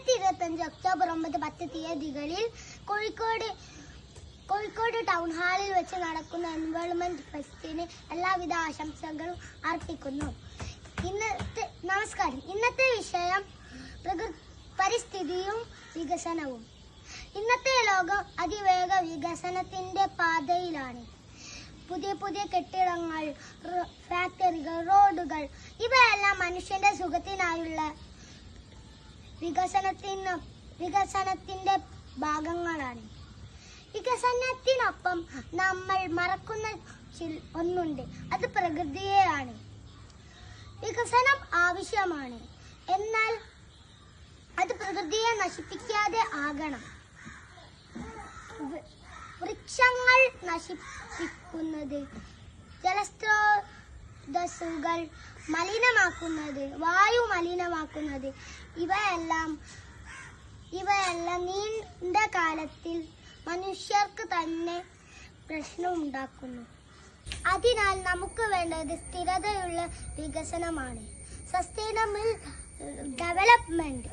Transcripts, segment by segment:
2025 October 9-10 തീയതികളിൽ Kozhikode town ഹാളിൽ വെച്ച് നടക്കുന്ന എൻവയോൺമെന്റ് ഫെസ്റ്റിന് എല്ലാവിധ ആശംസകളും അർപ്പിക്കുന്നു. നമസ്കാരം. ഇന്നത്തെ വിഷയം പരിസ്ഥിതിയും വികസനവും. ഇന്നത്തെ ലോകം അതിവേഗ വികസനത്തിന്റെ പാതയിലാണ്. പുതിയ കെട്ടിടങ്ങൾ, ഫാക്ടറികൾ, റോഡുകൾ ഇവയെല്ലാം മനുഷ്യന്റെ സുഖത്തിനായുള്ള വികസനത്തിന്റെ ഭാഗങ്ങളാണ്. വികസനത്തിനൊപ്പം നമ്മൾ മറക്കുന്ന ഒന്നുണ്ട്, അത് പ്രകൃതിയെയാണ്. വികസനം ആവശ്യമാണ്, എന്നാൽ അത് പ്രകൃതിയെ നശിപ്പിക്കാതെ ആകണം. വൃക്ഷങ്ങൾ നശിപ്പിക്കുന്നത്, ജലസ്രോതസ്സുകൾ മലിനമാക്കുന്നത്, വായു മലിനമാക്കുന്നത് ഇവയെല്ലാം നീണ്ട കാലത്തിൽ മനുഷ്യർക്ക് തന്നെ പ്രശ്നമുണ്ടാക്കുന്നു. അതിനാൽ നമുക്ക് വേണ്ടത് സ്ഥിരതയുള്ള വികസനമാണ്, സസ്റ്റൈനബിൾ ഡെവലപ്മെന്റ്.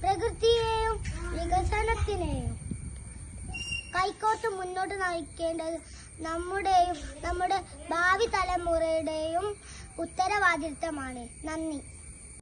പ്രകൃതിയെയും വികസനത്തിനെയും കൈകോർത്ത് മുന്നോട്ട് നയിക്കേണ്ടത് നമ്മുടെ ഭാവി തലമുറയുടെയും ഉത്തരവാദിത്തമാണ്. നന്ദി.